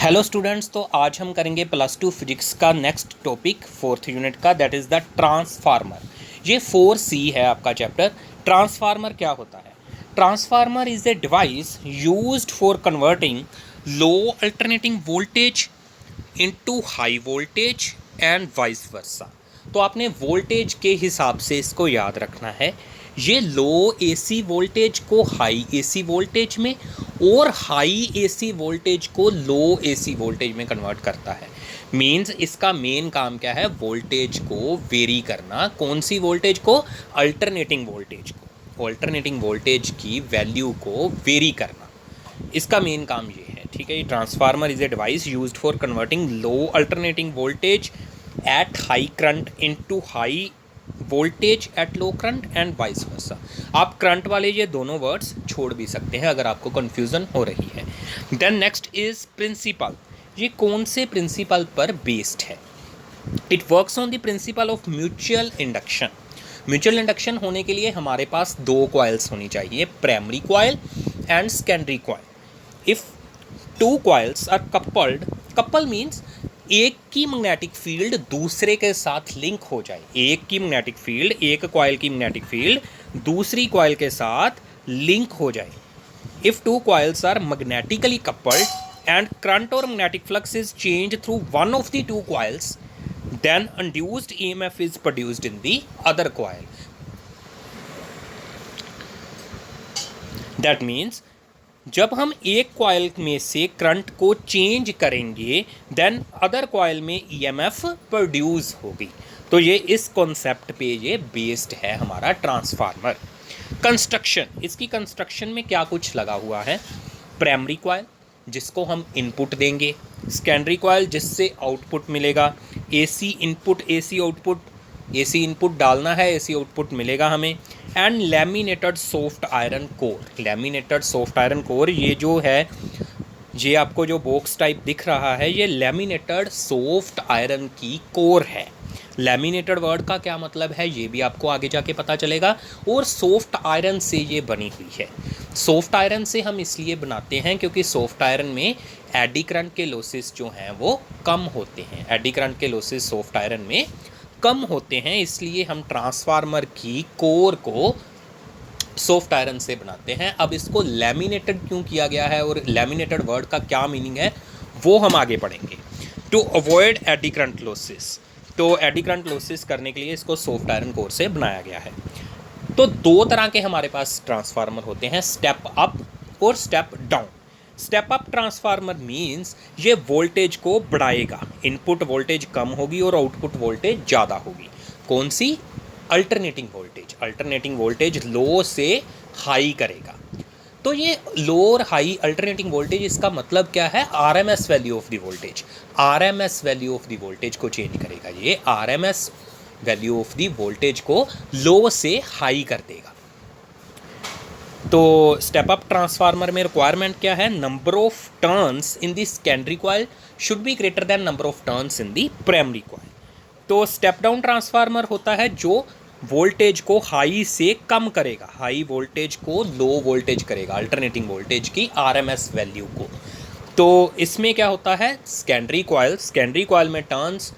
Hello students, तो आज हम करेंगे +2 फिजिक्स का नेक्स्ट टॉपिक 4th यूनिट का, दैट इज़ द ट्रांसफार्मर। ये 4C है आपका चैप्टर। ट्रांसफार्मर क्या होता है? Transformer is a device used for converting low alternating voltage into high voltage and vice versa. तो आपने वोल्टेज के हिसाब से इसको याद रखना है। ये लो एसी वोल्टेज को हाई एसी वोल्टेज में और हाई एसी वोल्टेज को लो एसी वोल्टेज में कन्वर्ट करता है। मींस इसका मेन काम क्या है? वोल्टेज को वेरी करना। कौन सी वोल्टेज को? अल्टरनेटिंग वोल्टेज को। अल्टरनेटिंग वोल्टेज की वैल्यू को वेरी करना, इसका मेन काम ये है। ठीक है, ये transformer is a device used for converting low alternating voltage at high current into high voltage at low current and vice versa. आप करंट वाले ये दोनों वर्ड्स छोड़ भी सकते हैं अगर आपको कन्फ्यूज़न हो रही है। Then next is principle. ये कौन से प्रिंसिपल पर बेस्ड है? It works on the principle of mutual induction. Mutual induction होने के लिए हमारे पास दो कॉइल्स होनी चाहिए, primary coil and secondary coil. If two coils are coupled, couple means एक की मैग्नेटिक फील्ड दूसरे के साथ लिंक हो जाए। एक की मैग्नेटिक फील्ड, एक कॉइल की मैग्नेटिक फील्ड दूसरी कॉइल के साथ लिंक हो जाए। If two coils are magnetically coupled and current और magnetic flux is change through one of the two coils, then induced EMF is produced in the other coil. That means जब हम एक coil में से current को change करेंगे then other coil में EMF produce होगी। तो ये इस कॉन्सेप्ट पे ये बेस्ड है हमारा ट्रांसफार्मर। कंस्ट्रक्शन, इसकी कंस्ट्रक्शन में क्या कुछ लगा हुआ है? प्राइमरी कॉइल जिसको हम इनपुट देंगे, सेकेंडरी कॉइल जिससे आउटपुट मिलेगा, AC input AC output, AC input डालना है एसी आउटपुट मिलेगा हमें, and laminated soft iron core. Laminated soft iron core ये जो है, ये आपको जो बॉक्स टाइप दिख रहा है, ये लैमिनेटेड सॉफ्ट आयरन की कोर है। लैमिनेटेड वर्ड का क्या मतलब है ये भी आपको आगे जाके पता चलेगा। और सॉफ्ट आयरन से ये बनी हुई है। सॉफ्ट आयरन से हम इसलिए बनाते हैं क्योंकि सॉफ्ट आयरन में एडी करंट के लॉसेस जो हैं वो कम होते हैं। एडी करंट के लॉसेस सॉफ्ट आयरन में कम होते हैं, इसलिए हम ट्रांसफार्मर की कोर को सॉफ्ट आयरन से बनाते हैं। अब इसको लैमिनेटेड क्यों किया गया है और लैमिनेटेड वर्ड का क्या मीनिंग है वो हम आगे पढ़ेंगे। To avoid eddy current losses, तो एडी करंट लॉसेस करने के लिए इसको सॉफ्ट आयरन कोर से बनाया गया है। तो दो तरह के हमारे पास ट्रांसफार्मर होते हैं, स्टेप अप और step down. Step up transformer means ये वोल्टेज को बढ़ाएगा, इनपुट वोल्टेज कम होगी और आउटपुट वोल्टेज ज़्यादा होगी। कौन सी? Alternating voltage. Alternating voltage low से हाई करेगा। तो ये लो और हाई अल्टरनेटिंग वोल्टेज, इसका मतलब क्या है? RMS value of the voltage. RMS value of the voltage को चेंज करेगा। ये RMS value of the voltage को लो से हाई कर देगा। तो स्टेप अप ट्रांसफार्मर में रिक्वायरमेंट क्या है? Number of turns in the secondary coil should be greater than number of turns in the primary coil. तो स्टेप डाउन ट्रांसफार्मर होता है जो वोल्टेज को हाई से कम करेगा, हाई वोल्टेज को लो वोल्टेज करेगा, अल्टरनेटिंग वोल्टेज की आरएमएस वैल्यू को। तो इसमें क्या होता है? सेकेंडरी कॉइल में टर्न्स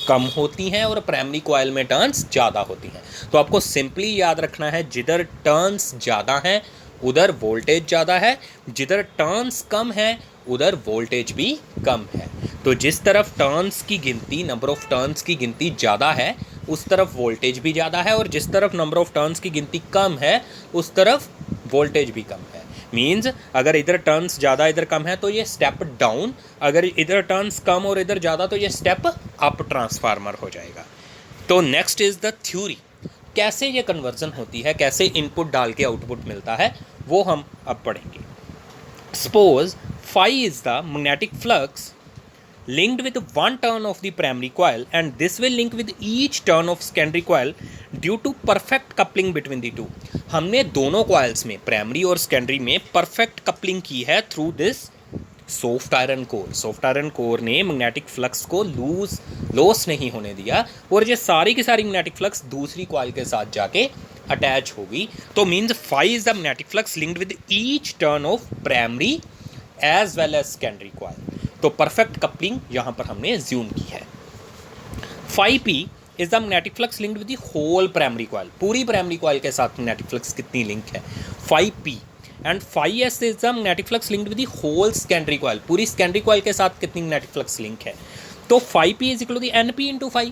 कम होती हैं और प्राइमरी कॉइल में टर्न्स ज़्यादा होती हैं। तो आपको सिंपली याद रखना है, जिधर टर्न्स ज़्यादा हैं उधर वोल्टेज ज़्यादा है, जिधर टर्न्स कम है उधर वोल्टेज भी कम है। तो जिस तरफ टर्न्स की गिनती, नंबर ऑफ टर्न्स की गिनती ज़्यादा है उस तरफ वोल्टेज भी ज़्यादा है, और जिस तरफ नंबर ऑफ टर्न्स की गिनती कम है उस तरफ वोल्टेज भी कम है। मीन्स अगर इधर टर्न्स ज़्यादा इधर कम है तो ये स्टेप डाउन, अगर इधर टर्न्स कम और इधर ज़्यादा तो ये स्टेप अप ट्रांसफार्मर हो जाएगा। तो नेक्स्ट इज़ द थ्योरी। कैसे ये कन्वर्जन होती है, कैसे इनपुट डाल के आउटपुट मिलता है, वो हम अब पढ़ेंगे। Suppose phi is the magnetic flux linked with one turn of the primary coil and this will link with each turn of secondary coil due to perfect coupling between the two। हमने दोनों coils में, primary और secondary में, perfect coupling की है through this soft iron core. Soft iron core ने magnetic flux को loss नहीं होने दिया और ये सारी की सारी मैग्नेटिक फ्लक्स दूसरी कॉइल के साथ जाके अटैच होगी। तो means phi is the magnetic flux linked with each turn of primary as well as secondary coil। तो परफेक्ट कपलिंग यहाँ पर हमने ज्यूम की है। 5p is the magnetic flux linked with the whole primary coil, पूरी प्राइमरी कॉइल के साथ मैग्नेटिक फ्लक्स कितनी लिंक है 5p, and 5s is the magnetic flux linked with the whole secondary coil, पूरी सेकेंडरी कॉइल के साथ कितनी magnetic flux link है। तो 5p is equal to the np into 5,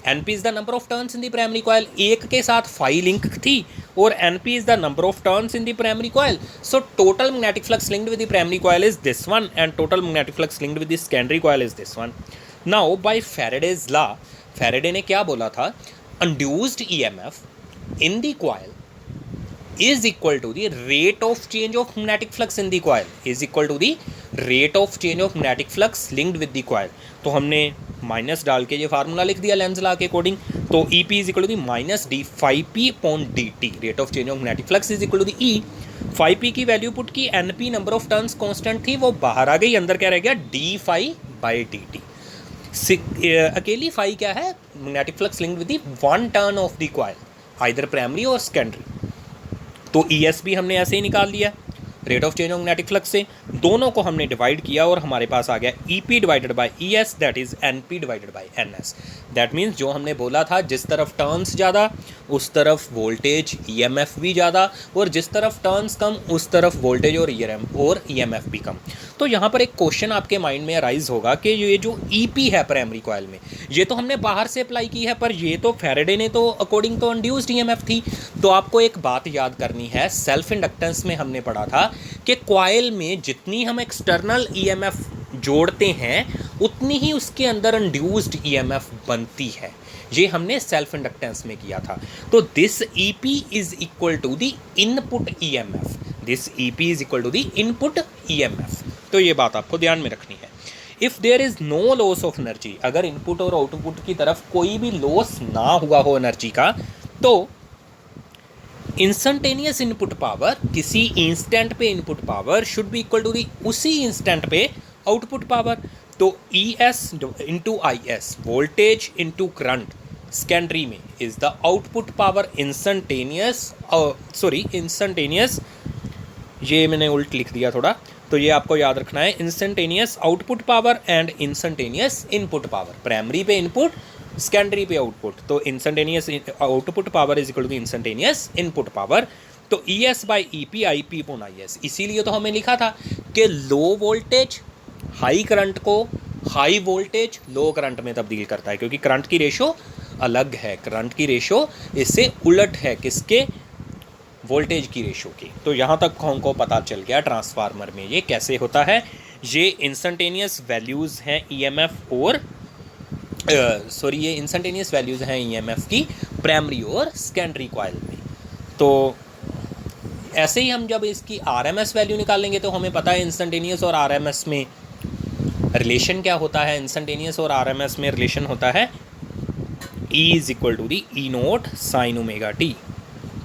np is the number of turns in the primary coil, एक के साथ 5 link थी और np is the number of turns in the primary coil, so total magnetic flux linked with the primary coil is this one and total magnetic flux linked with the secondary coil is this one. Now by Faraday's law, Faraday ने क्या बोला था, induced EMF in the coil is equal to the rate of change of magnetic flux in the coil, is equal to the rate of change of magnetic flux linked with the coil। तो हमने minus डाल के ये formula लिख दिया Lenz law के according, तो EP is equal to the minus d 5p upon dt, rate of change of magnetic flux is equal to the E। 5p की वैल्यू पुट की, NP number of turns constant थी, वो बाहर आ गई, अंदर क्या रह गया d∅/dt। अकेली फाई क्या है, magnetic flux linked with the one turn off the coil, either primary और सेकेंडरी। तो ES भी हमने ऐसे ही निकाल दिया rate of change of magnetic flux से, दोनों को हमने डिवाइड किया और हमारे पास आ गया EP divided by ES, that is NP divided by NS। That means जो हमने बोला था जिस तरफ टर्न्स ज़्यादा उस तरफ वोल्टेज EMF भी ज़्यादा, और जिस तरफ टर्न्स कम उस तरफ वोल्टेज और EMF भी कम। तो यहाँ पर एक क्वेश्चन आपके माइंड में अराइज होगा कि ये जो EP है प्राइमरी कॉइल में, ये तो हमने बाहर से अप्लाई की है, पर ये तो फैराडे ने तो अकॉर्डिंग तो इंड्यूस्ड EMF थी। तो आपको एक बात याद करनी है, सेल्फ इंडक्टेंस में हमने पढ़ा था कि कॉइल में जितनी हम एक्सटर्नल EMF जोड़ते हैं उतनी ही उसके अंदर इंड्यूस्ड EMF बनती है, ये हमने सेल्फ इंडक्टेंस में किया था। तो this EP is equal to the input EMF, this EP is equal to the input EMF। तो ये बात आपको ध्यान में रखनी है। If there is no loss of energy, अगर इनपुट और आउटपुट की तरफ कोई भी लॉस ना हुआ हो एनर्जी का, तो इंस्टेंटेनियस इनपुट पावर, किसी इंस्टेंट पे input power should be equal to the उसी इंस्टेंट पे आउटपुट पावर। तो ES into IS, voltage into current secondary में, is the output power instantaneous, instantaneous, ये मैंने उल्ट लिख दिया थोड़ा, तो ये आपको याद रखना है, instantaneous output power and instantaneous input power, primary पे इनपुट सेकेंडरी पे आउटपुट। तो instantaneous output power is equal to instantaneous input power. तो ES by EP IP upon IS, इसीलिए तो हमें लिखा था कि लो वोल्टेज हाई करंट को हाई वोल्टेज लो करंट में तब्दील करता है, क्योंकि करंट की रेशो अलग है, करंट की रेशो इससे उलट है, किसके, वोल्टेज की रेशो की। तो यहाँ तक हमको पता चल गया ट्रांसफार्मर में ये कैसे होता है। ये इंस्टेंटेनियस वैल्यूज़ हैं EMF और ये इंस्टेंटेनियस वैल्यूज़ हैं EMF की प्राइमरी और सेकेंडरी कॉइल में। तो ऐसे ही हम जब इसकी RMS वैल्यू निकालेंगे तो हमें पता है इंस्टेंटेनियस और RMS में रिलेशन क्या होता है। इंस्टेंटेनियस और RMS में रिलेशन होता है E is equal to the E0 sine omega t।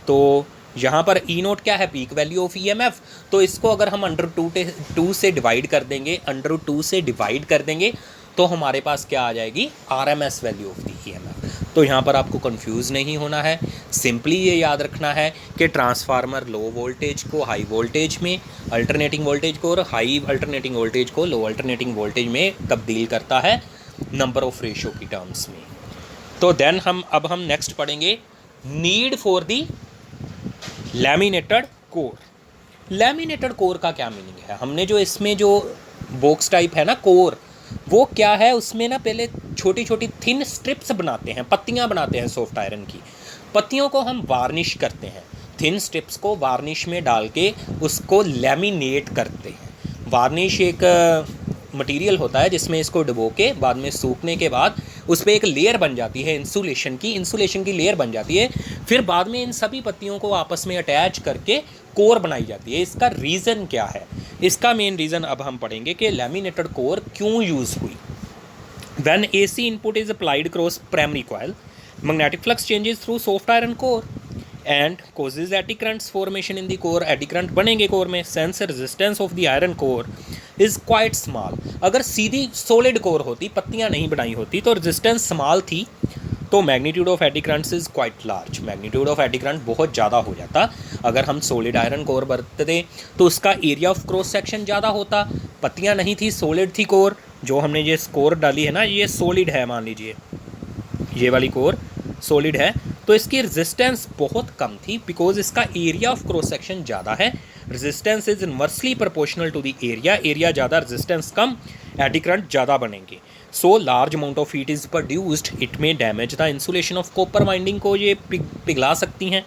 तो यहाँ पर E0 क्या है, पीक वैल्यू ऑफ EMF। तो इसको अगर हम √2 से डिवाइड कर देंगे, √2 से डिवाइड कर देंगे तो हमारे पास क्या आ जाएगी, RMS value of the EMF। तो यहाँ पर आपको कंफ्यूज नहीं होना है, सिंपली ये याद रखना है कि ट्रांसफार्मर लो वोल्टेज को हाई वोल्टेज में, अल्टरनेटिंग वोल्टेज को और हाई अल्टरनेटिंग वोल्टेज को लो अल्टरनेटिंग वोल्टेज में तब्दील करता है नंबर ऑफ रेशो की टर्म्स में। तो देन अब हम नेक्स्ट पढ़ेंगे need for the laminated core. Laminated core का क्या मीनिंग है, हमने जो इसमें जो बॉक्स टाइप है ना कोर, वो क्या है, उसमें ना पहले छोटी छोटी थिन स्ट्रिप्स बनाते हैं, पत्तियां बनाते हैं सॉफ्ट आयरन की, पत्तियों को हम वार्निश करते हैं, थिन स्ट्रिप्स को वार्निश में डाल के उसको लैमिनेट करते हैं। वार्निश एक मटेरियल होता है जिसमें इसको डुबो के बाद में सूखने के बाद उस पर एक लेयर बन जाती है इंसुलेशन की लेयर बन जाती है, फिर बाद में इन सभी पत्तियों को आपस में अटैच करके कोर बनाई जाती है। इसका रीज़न क्या है, इसका मेन रीज़न अब हम पढ़ेंगे कि लैमिनेटेड कोर क्यों यूज़ हुई। When AC input is applied cross primary coil, magnetic flux changes through soft iron core and causes eddy currents formation in the core. Eddy current बनेंगे कोर में, sense resistance of the iron core is quite small. अगर सीधी solid core होती, पत्तियां नहीं बनाई होती, तो resistance small थी, तो magnitude of eddy currents is quite large, magnitude of eddy current बहुत ज़्यादा हो जाता। अगर हम सॉलिड आयरन कोर बरतते तो उसका एरिया ऑफ क्रॉस सेक्शन ज़्यादा होता, पत्तियां नहीं थी, सॉलिड थी कोर, जो हमने ये कोर डाली है ना, ये सॉलिड है, मान लीजिए ये वाली कोर सॉलिड है, तो इसकी रेजिस्टेंस बहुत कम थी बिकॉज इसका एरिया ऑफ क्रॉस सेक्शन ज़्यादा है। Resistance is inversely proportional to the area, area ज़्यादा रेजिस्टेंस कम, एडी करंट ज़्यादा बनेंगे। So large amount of heat is produced, it may damage the insulation of copper winding को ये पिघला सकती हैं।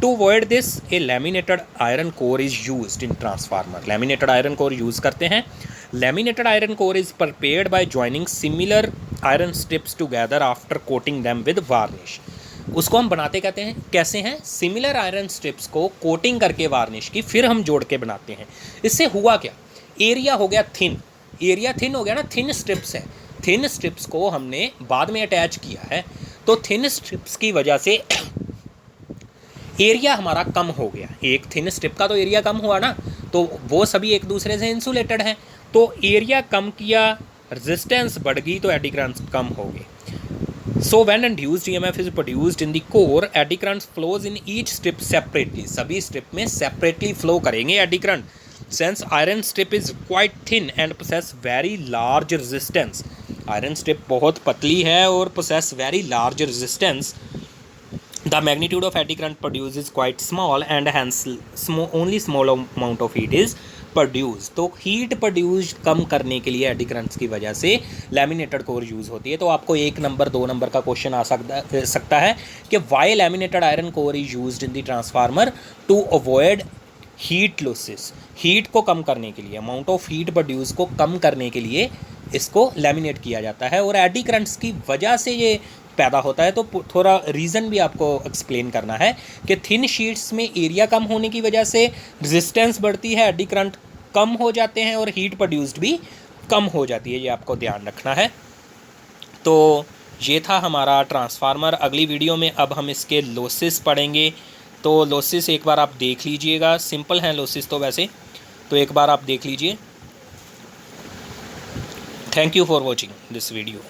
To avoid this a laminated iron core is used in transformer, laminated iron core use करते हैं। Laminated iron core is prepared by joining similar iron strips together after coating them with varnish. उसको हम बनाते कहते हैं कैसे हैं, similar iron strips को कोटिंग करके वार्निश की फिर हम जोड़ के बनाते हैं। इससे हुआ क्या, एरिया हो गया थिन, एरिया थिन हो गया ना, थिन स्ट्रिप्स है, थिन स्ट्रिप्स को हमने बाद में अटैच किया है, तो थिन स्ट्रिप्स की वजह से एरिया हमारा कम हो गया। एक थिन स्ट्रिप का तो एरिया कम हुआ ना, तो वो सभी एक दूसरे से इंसुलेटेड हैं, तो एरिया कम किया, रेजिस्टेंस बढ़ गई, तो एडी करंट्स कम हो गए। So when induced EMF is produced in the core, eddy currents flows in each strip separately, सभी स्ट्रिप में सेपरेटली फ्लो करेंगे eddy current. Since iron strip is quite thin and possess very large resistance, iron strip बहुत पतली है और possess very large resistance, the magnitude of eddy current produced is quite small and hence only small amount of heat is produced। तो heat produced कम करने के लिए eddy currents की वजह से laminated core यूज़ होती है। तो आपको 1 नंबर 2 नंबर का क्वेश्चन आ सकता है कि why laminated iron core is used in the transformer to avoid heat losses, heat को कम करने के लिए, अमाउंट ऑफ हीट प्रोड्यूस को कम करने के लिए इसको लैमिनेट किया जाता है और एडी करंट्स की वजह से ये पैदा होता है। तो थोड़ा रीज़न भी आपको एक्सप्लेन करना है कि थिन शीट्स में एरिया कम होने की वजह से रेजिस्टेंस बढ़ती है, एडी करंट कम हो जाते हैं और हीट प्रोड्यूस्ड भी कम हो जाती है, ये आपको ध्यान रखना है। तो ये था हमारा ट्रांसफार्मर। अगली वीडियो में अब हम इसके लॉसेस पढ़ेंगे। तो लॉसेस एक बार आप देख लीजिएगा, सिंपल हैं लॉसेस तो वैसे, तो एक बार आप देख लीजिए। Thank you for watching this video.